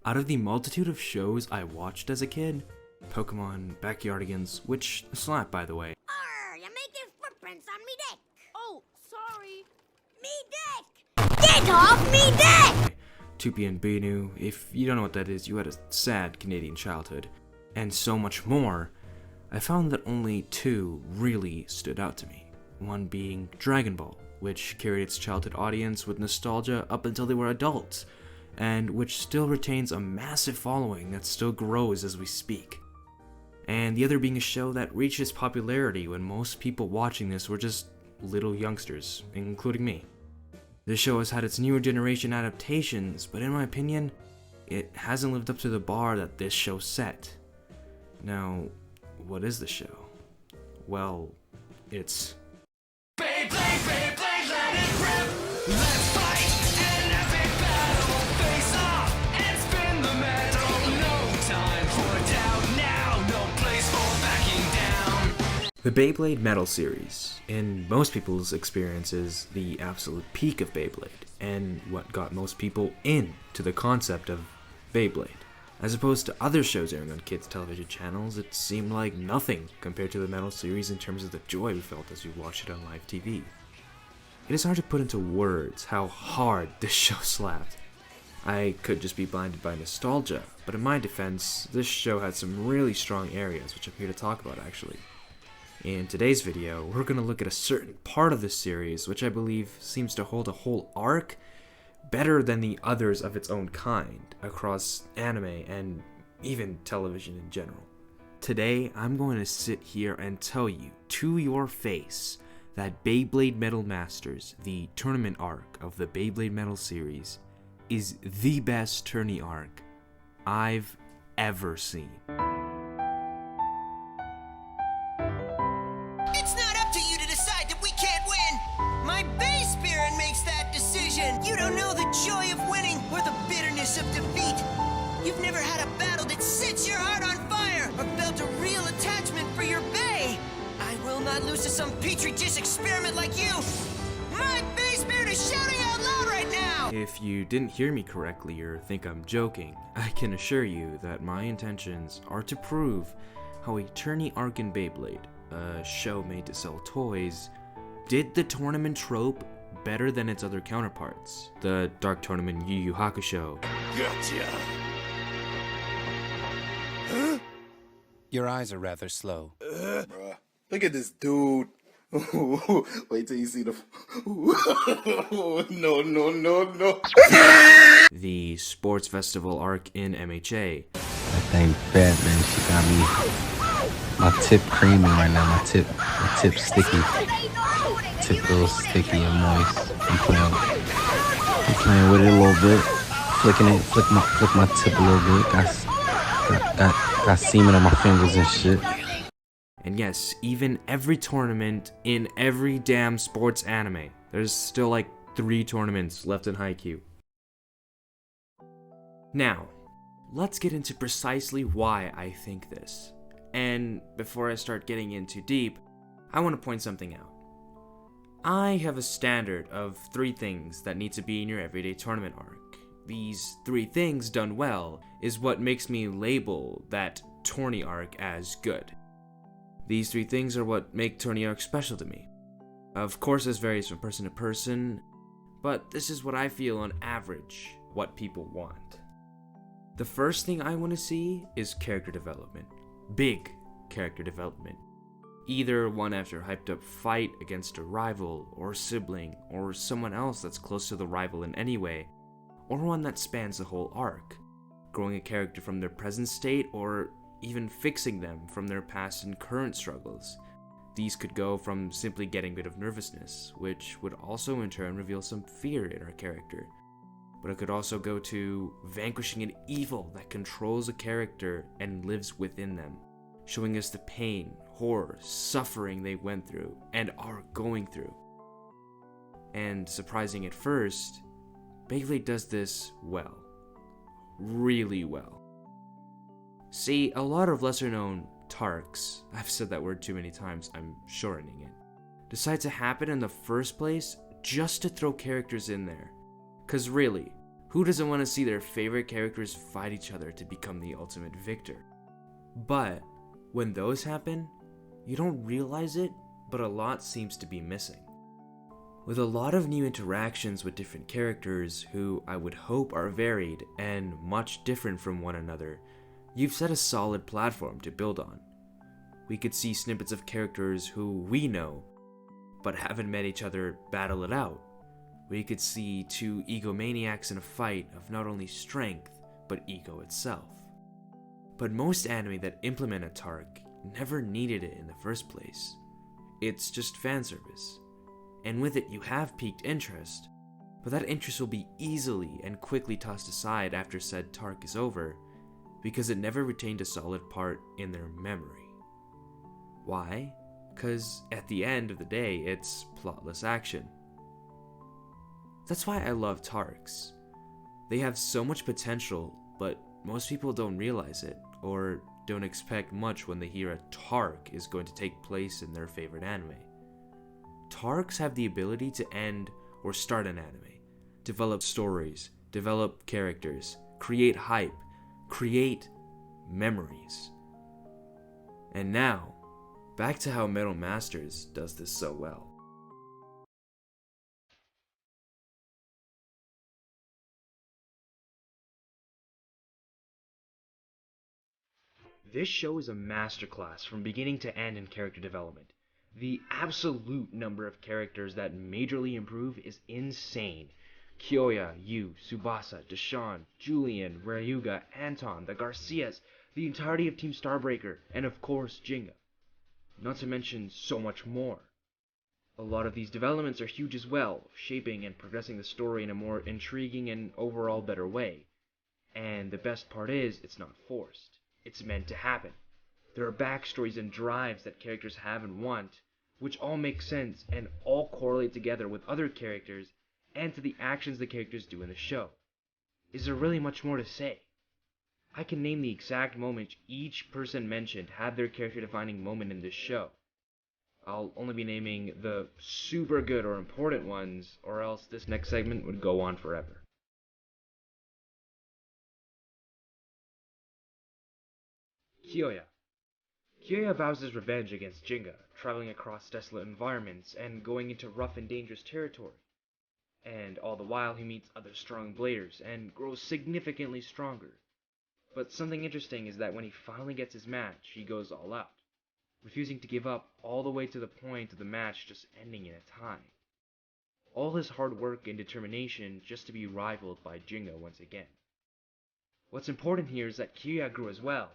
Out of the multitude of shows I watched as a kid, Pokemon Backyardigans, which slap by the way. Arr, you're making footprints on me deck. Oh, sorry. Me deck! Get off me deck! Tupi and Binu, if you don't know what that is, you had a sad Canadian childhood. And so much more, I found that only two really stood out to me. One being Dragon Ball, which carried its childhood audience with nostalgia up until they were adults, and which still retains a massive following that still grows as we speak. And the other being a show that reached its popularity when most people watching this were just little youngsters, including me. This show has had its newer generation adaptations, but in my opinion, it hasn't lived up to the bar that this show set. Now, what is the show? Well, it's Beyblade, Beyblade, let it rip! Let's fight an epic battle! Face off and spin the metal! No time for doubt now! No place for backing down! the Beyblade Metal series. In most people's experiences, the absolute peak of Beyblade, and what got most people into the concept of Beyblade. As opposed to other shows airing on kids' television channels, it seemed like nothing compared to the Metal series in terms of the joy we felt as we watched it on live TV. It is hard to put into words how hard this show slapped. I could just be blinded by nostalgia, but in my defense, this show had some really strong areas, which I'm here to talk about actually. In today's video, we're going to look at a certain part of this series, which I believe seems to hold a whole arc better than the others of its own kind across anime and even television in general. Today, I'm going to sit here and tell you to your face that Beyblade Metal Masters, the tournament arc of the Beyblade Metal series, is the best tourney arc I've ever seen. It's not up to you to decide that we can't win. My base spirit makes that decision. You don't know the joy of winning or the bitterness of defeat. You've never had a battle that sets your heart on fire or felt a real attachment for your bay. I will not lose to some petri dish experiment like you. My base spirit is shouting out loud right now. If you didn't hear me correctly or think I'm joking, I can assure you that my intentions are to prove how a tourney arc in Beyblade, a show made to sell toys, did the tournament trope better than its other counterparts. The Dark Tournament Yu Yu Hakusho. Gotcha! Your eyes are rather slow. Bruh, look at this dude. Wait till you see the. No. The Sports Festival arc in MHA. That thing bad, man. She got me. My tip creaming right now. My tip sticky. Tip a little sticky and moist. I'm playing with it a little bit. Flicking it, flick my tip a little bit. Got semen on my fingers and shit. And yes, even every tournament in every damn sports anime. There's still like 3 tournaments left in Haikyuu. Now, let's get into precisely why I think this. And before I start getting in too deep, I want to point something out. I have a standard of 3 things that need to be in your everyday tournament arc. These 3 things done well is what makes me label that tourney arc as good. These 3 things are what make tourney arc special to me. Of course, this varies from person to person, but this is what I feel on average what people want. The first thing I want to see is character development. Big character development. Either one after a hyped up fight against a rival or sibling or someone else that's close to the rival in any way, or one that spans the whole arc, growing a character from their present state or even fixing them from their past and current struggles. These could go from simply getting rid of nervousness, which would also in turn reveal some fear in our character. But it could also go to vanquishing an evil that controls a character and lives within them, showing us the pain, horror, suffering they went through and are going through. And surprising at first, Beyblade does this well. Really well. See, a lot of lesser known TARCs, I've said that word too many times, I'm shortening it, decide to happen in the first place just to throw characters in there. Cause really, Who doesn't want to see their favorite characters fight each other to become the ultimate victor? But when those happen, you don't realize it, but a lot seems to be missing. With a lot of new interactions with different characters who I would hope are varied and much different from one another, you've set a solid platform to build on. We could see snippets of characters who we know, but haven't met each other battle it out. We could see two egomaniacs in a fight of not only strength, but ego itself. But most anime that implement a Tark never needed it in the first place. It's just fan service. And with it you have piqued interest, but that interest will be easily and quickly tossed aside after said Tark is over, because it never retained a solid part in their memory. Why? Because at the end of the day, it's plotless action. That's why I love Tarks. They have so much potential, but most people don't realize it, or don't expect much when they hear a Tark is going to take place in their favorite anime. Tarks have the ability to end or start an anime, develop stories, develop characters, create hype, create memories. And now, back to how Metal Masters does this so well. This show is a masterclass from beginning to end in character development. The absolute number of characters that majorly improve is insane. Kyoya, Yu, Tsubasa, Deshawn, Julian, Ryuga, Anton, the Garcias, the entirety of Team Starbreaker, and of course Jinga. Not to mention so much more. A lot of these developments are huge as well, shaping and progressing the story in a more intriguing and overall better way. And the best part is, it's not forced. It's meant to happen. There are backstories and drives that characters have and want, which all make sense and all correlate together with other characters and to the actions the characters do in the show. Is there really much more to say? I can name the exact moment each person mentioned had their character-defining moment in this show. I'll only be naming the super good or important ones, or else this next segment would go on forever. Kyoya. Kyoya vows his revenge against Jinga, traveling across desolate environments and going into rough and dangerous territory. And all the while he meets other strong bladers and grows significantly stronger. But something interesting is that when he finally gets his match, he goes all out, refusing to give up all the way to the point of the match just ending in a tie. All his hard work and determination just to be rivaled by Jinga once again. What's important here is that Kyoya grew as well.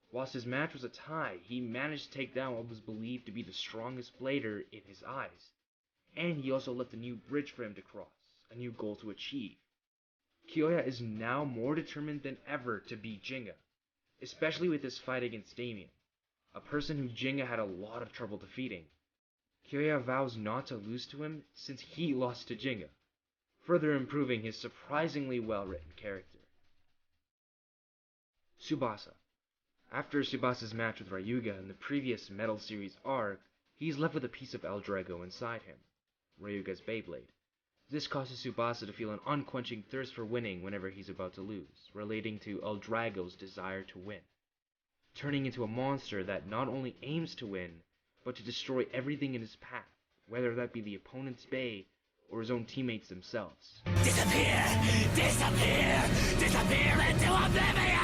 Whilst his match was a tie, he managed to take down what was believed to be the strongest blader in his eyes. And he also left a new bridge for him to cross, a new goal to achieve. Kyoya is now more determined than ever to beat Jinga, especially with his fight against Damien, a person who Jinga had a lot of trouble defeating. Kyoya vows not to lose to him since he lost to Jinga, further improving his surprisingly well-written character. Tsubasa. After Tsubasa's match with Ryuga in the previous Metal Series arc, he's left with a piece of El Drago inside him, Ryuga's Beyblade. This causes Tsubasa to feel an unquenching thirst for winning whenever he's about to lose, relating to El Drago's desire to win, turning into a monster that not only aims to win, but to destroy everything in his path, whether that be the opponent's Bey or his own teammates themselves. Disappear! Disappear! Disappear into oblivion!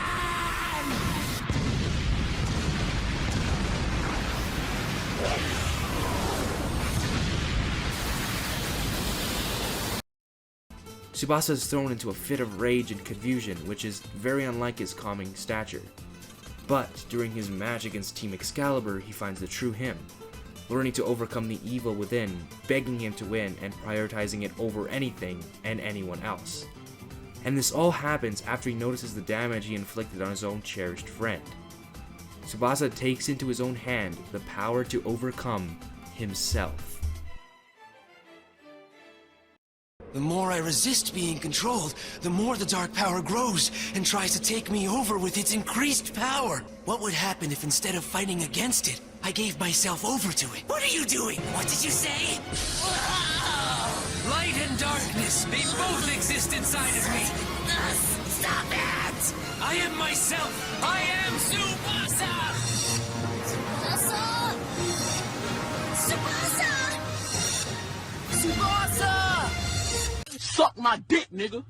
Tsubasa is thrown into a fit of rage and confusion, which is very unlike his calming stature. But during his match against Team Excalibur, he finds the true him, learning to overcome the evil within, begging him to win, and prioritizing it over anything and anyone else. And this all happens after he notices the damage he inflicted on his own cherished friend. Tsubasa takes into his own hand the power to overcome himself. The more I resist being controlled, the more the dark power grows and tries to take me over with its increased power. What would happen if instead of fighting against it, I gave myself over to it? What are you doing? What did you say? Light and darkness, they both exist inside of me. Stop it! I am myself! I am Tsubasa! Tsubasa! Suck my dick, nigga!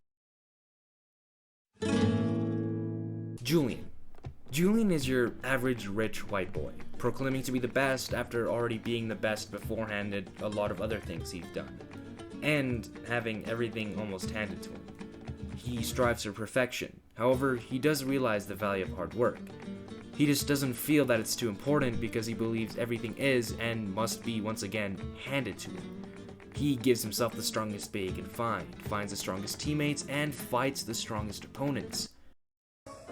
Julian. Julian is your average rich white boy, proclaiming to be the best after already being the best beforehand at a lot of other things he's done, and having everything almost handed to him. He strives for perfection, however, he does realize the value of hard work. He just doesn't feel that it's too important because he believes everything is and must be once again handed to him. He gives himself the strongest bait he can find, finds the strongest teammates, and fights the strongest opponents.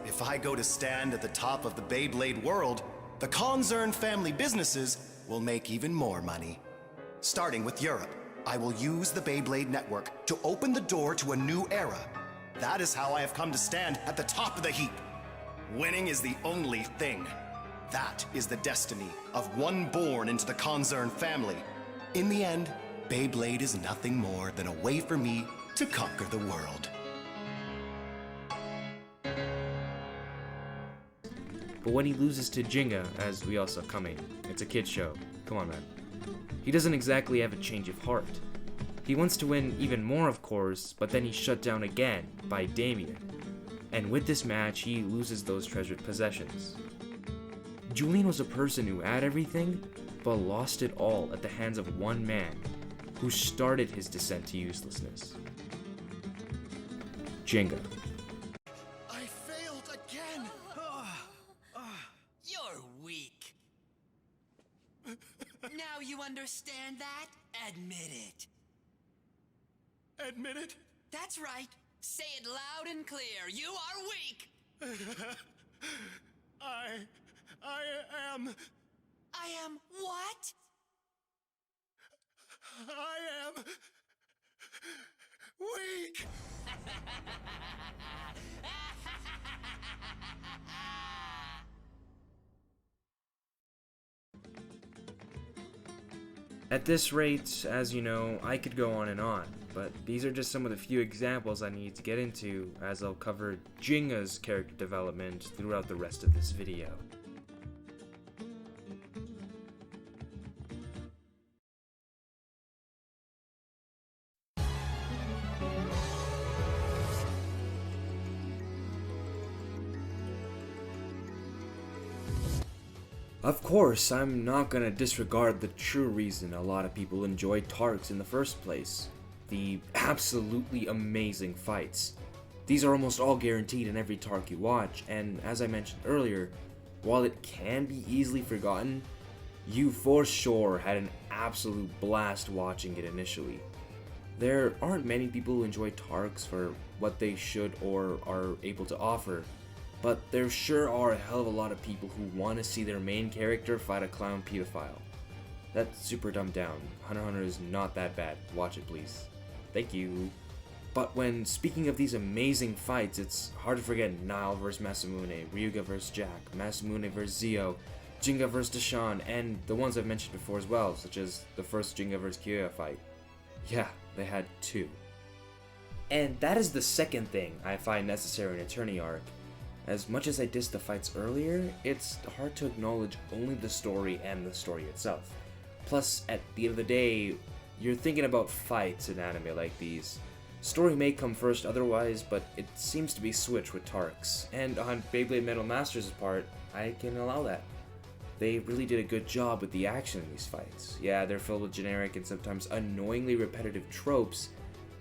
If I go to stand at the top of the Beyblade world, the Concern family businesses will make even more money. Starting with Europe, I will use the Beyblade network to open the door to a new era. That is how I have come to stand at the top of the heap. Winning is the only thing. That is the destiny of one born into the Concern family. In the end, Beyblade is nothing more than a way for me to conquer the world. But when he loses to Jinga, as we all saw coming, it's a kid's show. Come on, man. He doesn't exactly have a change of heart. He wants to win even more, of course, but then he's shut down again by Damien. And with this match, he loses those treasured possessions. Julian was a person who had everything, but lost it all at the hands of one man, who started his descent to uselessness. Jinga. I failed again! You're weak. Now you understand that? Admit it. Admit it? That's right. Say it loud and clear. You are weak. I am... I am what? I am... weak! At this rate, as you know, I could go on, but these are just some of the few examples I need to get into, as I'll cover Jinga's character development throughout the rest of this video. Of course, I'm not gonna disregard the true reason a lot of people enjoy Tarks in the first place. The absolutely amazing fights. These are almost all guaranteed in every Tark you watch, and as I mentioned earlier, while it can be easily forgotten, you for sure had an absolute blast watching it initially. There aren't many people who enjoy Tarks for what they should or are able to offer, but there sure are a hell of a lot of people who want to see their main character fight a clown pedophile. That's super dumbed down. Hunter x Hunter is not that bad. Watch it, please. Thank you. But when speaking of these amazing fights, it's hard to forget Nile vs Masamune, Ryuga vs Jack, Masamune vs Zio, Jinga vs Deshawn, and the ones I've mentioned before as well, such as the first Jinga vs Kyoya fight. Yeah, they had two. And that is the second thing I find necessary in a Tourney arc. As much as I dissed the fights earlier, it's hard to acknowledge only the story and the story itself. Plus, at the end of the day, you're thinking about fights in anime like these. Story may come first otherwise, but it seems to be switched with Tarks. And on Beyblade Metal Masters' part, I can allow that. They really did a good job with the action in these fights. Yeah, they're filled with generic and sometimes annoyingly repetitive tropes,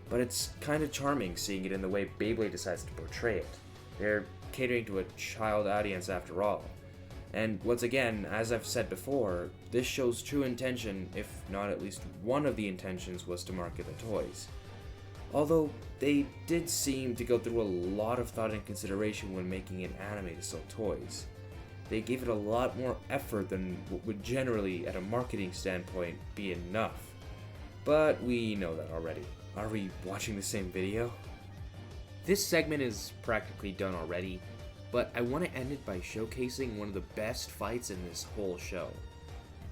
but it's kind of charming seeing it in the way Beyblade decides to portray it. They're catering to a child audience after all. And once again, as I've said before, this shows true intention, if not at least one of the intentions was to market the toys. Although, they did seem to go through a lot of thought and consideration when making an anime to sell toys. They gave it a lot more effort than what would generally, at a marketing standpoint, be enough. But we know that already. Are we watching the same video? This segment is practically done already, but I want to end it by showcasing one of the best fights in this whole show.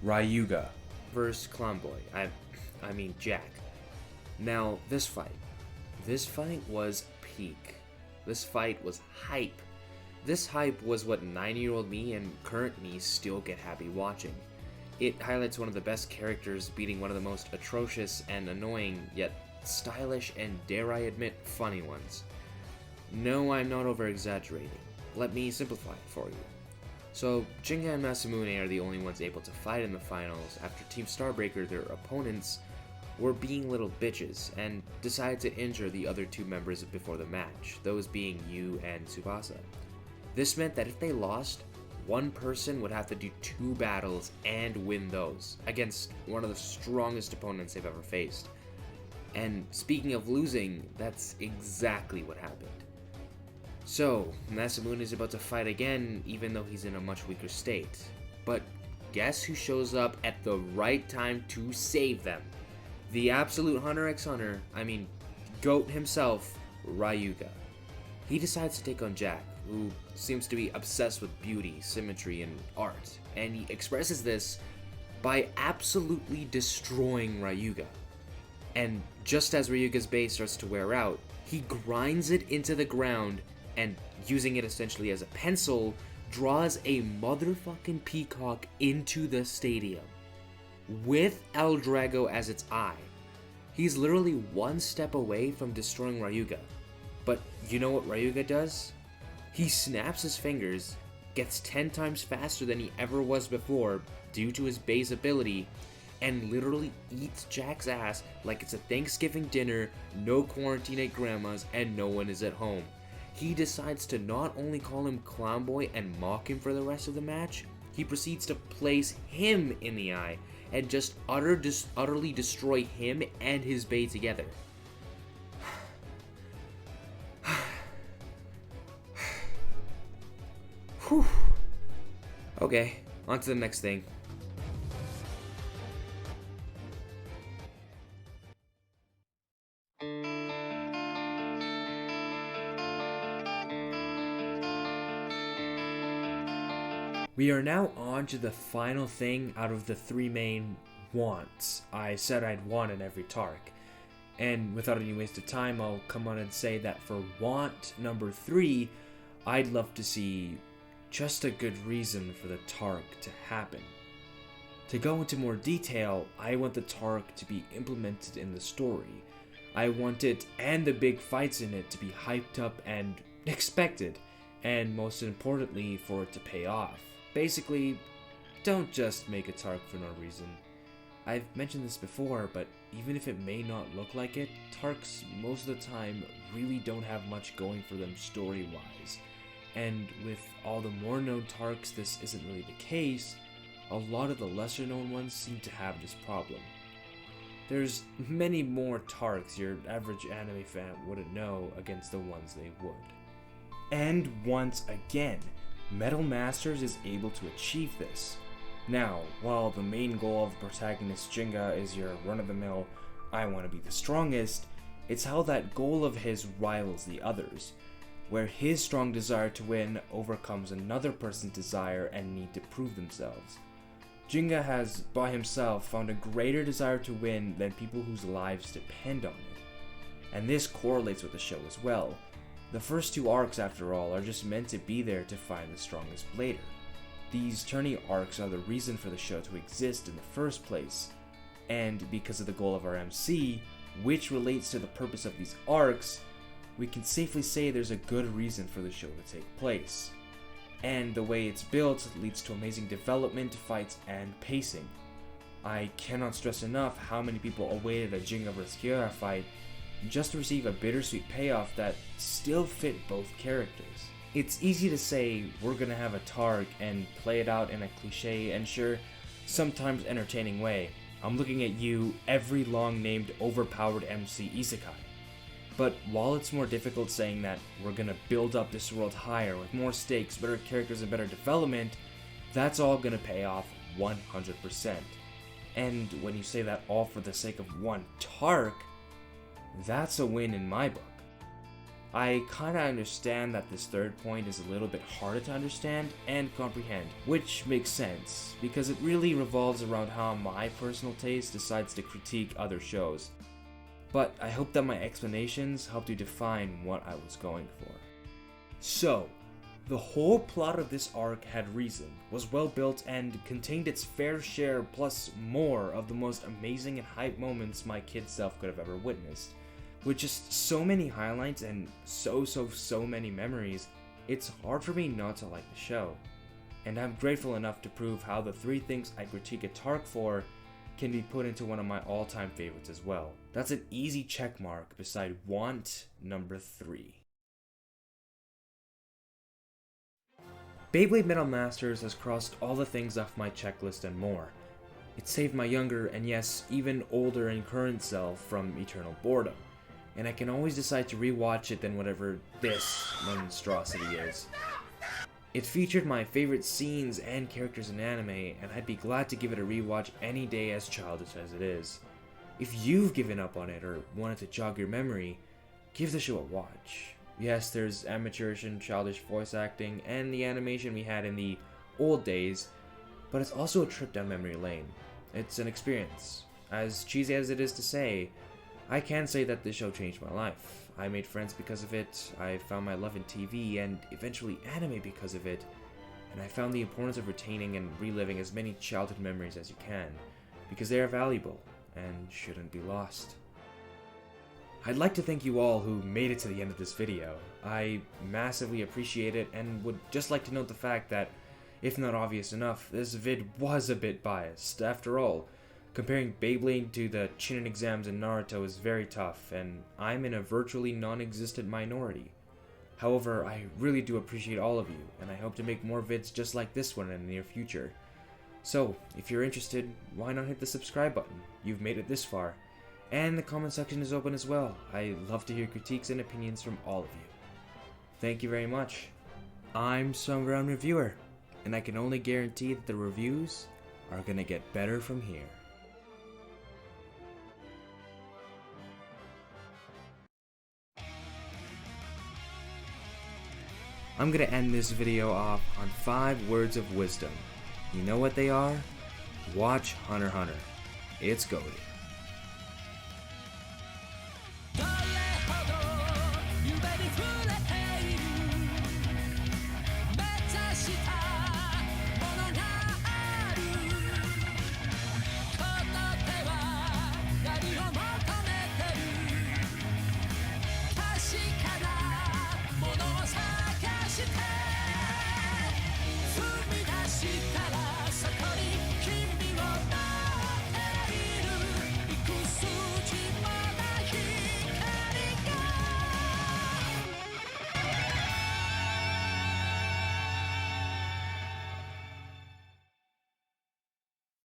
Ryuga versus Clownboy, I mean Jack. Now, this fight was peak. This fight was hype. This hype was what 9-year-old me and current me still get happy watching. It highlights one of the best characters beating one of the most atrocious and annoying, yet stylish and, dare I admit, funny ones. No, I'm not over-exaggerating. Let me simplify it for you. So, Jinga and Masamune are the only ones able to fight in the finals after Team Starbreaker, their opponents, were being little bitches and decided to injure the other two members before the match, those being Yu and Tsubasa. This meant that if they lost, one person would have to do 2 battles and win those, against one of the strongest opponents they've ever faced. And speaking of losing, that's exactly what happened. So, Masamune is about to fight again, even though he's in a much weaker state. But guess who shows up at the right time to save them? The absolute Hunter x Hunter, GOAT himself, Ryuga. He decides to take on Jack, who seems to be obsessed with beauty, symmetry, and art, and he expresses this by absolutely destroying Ryuga. And just as Ryuga's base starts to wear out, he grinds it into the ground and, using it essentially as a pencil, draws a motherfucking peacock into the stadium, with El Drago as its eye. He's literally one step away from destroying Ryuga. But you know what Ryuga does? He snaps his fingers, gets 10 times faster than he ever was before due to his base ability, and literally eats Jack's ass like it's a Thanksgiving dinner, no quarantine at grandma's, and no one is at home. He decides to not only call him Clown Boy and mock him for the rest of the match, he proceeds to place him in the eye and just utterly destroy him and his Bay together. Whew. Okay, on to the next thing. We are now on to the final thing out of the 3 main wants I said I'd want in every Tark. And without any waste of time, I'll come on and say that for want number 3, I'd love to see just a good reason for the Tark to happen. To go into more detail, I want the Tark to be implemented in the story. I want it and the big fights in it to be hyped up and expected, and most importantly, for it to pay off. Basically, don't just make a Tark for no reason. I've mentioned this before, but even if it may not look like it, Tarks most of the time really don't have much going for them story-wise. And with all the more known Tarks, this isn't really the case. A lot of the lesser known ones seem to have this problem. There's many more Tarks your average anime fan wouldn't know against the ones they would. And once again, Metal Masters is able to achieve this. Now, while the main goal of protagonist Jinga is your run-of-the-mill, I want to be the strongest, it's how that goal of his rivals the others, where his strong desire to win overcomes another person's desire and need to prove themselves. Jinga has, by himself, found a greater desire to win than people whose lives depend on it. And this correlates with the show as well. The first 2 arcs, after all, are just meant to be there to find the strongest blader. These Tourney arcs are the reason for the show to exist in the first place, and because of the goal of our MC, which relates to the purpose of these arcs, we can safely say there's a good reason for the show to take place. And the way it's built leads to amazing development, fights, and pacing. I cannot stress enough how many people awaited a Jinga vs Kiara fight just to receive a bittersweet payoff that still fit both characters. It's easy to say we're gonna have a Tark and play it out in a cliche and sure, sometimes entertaining way. I'm looking at you, every long-named overpowered MC Isekai. But while it's more difficult saying that we're gonna build up this world higher with more stakes, better characters, and better development, that's all gonna pay off 100%. And when you say that all for the sake of one Tark, that's a win in my book. I kinda understand that this third point is a little bit harder to understand and comprehend, which makes sense, because it really revolves around how my personal taste decides to critique other shows. But I hope that my explanations helped you define what I was going for. So, the whole plot of this arc had reason, was well built, and contained its fair share plus more of the most amazing and hype moments my kid self could have ever witnessed. With just so many highlights and so many memories, it's hard for me not to like the show. And I'm grateful enough to prove how the 3 things I critique a Tark for can be put into one of my all-time favorites as well. That's an easy check mark beside want number 3. Beyblade Metal Masters has crossed all the things off my checklist and more. It saved my younger and yes, even older and current self from eternal boredom, and I can always decide to rewatch it than whatever this monstrosity is. It featured my favorite scenes and characters in anime, and I'd be glad to give it a rewatch any day, as childish as it is. If you've given up on it or wanted to jog your memory, give the show a watch. Yes, there's amateurish and childish voice acting and the animation we had in the old days, but it's also a trip down memory lane. It's an experience. As cheesy as it is to say, I can say that this show changed my life. I made friends because of it, I found my love in TV and eventually anime because of it, and I found the importance of retaining and reliving as many childhood memories as you can, because they are valuable and shouldn't be lost. I'd like to thank you all who made it to the end of this video. I massively appreciate it and would just like to note the fact that, if not obvious enough, this vid was a bit biased. After all, comparing Beyblade to the Chunin exams in Naruto is very tough, and I'm in a virtually non-existent minority. However, I really do appreciate all of you, and I hope to make more vids just like this one in the near future. So, if you're interested, why not hit the subscribe button? You've made it this far. And the comment section is open as well. I love to hear critiques and opinions from all of you. Thank you very much. I'm Some Ground Reviewer, and I can only guarantee that the reviews are gonna get better from here. I'm gonna end this video off on 5 words of wisdom. You know what they are? Watch Hunter x Hunter. It's goated.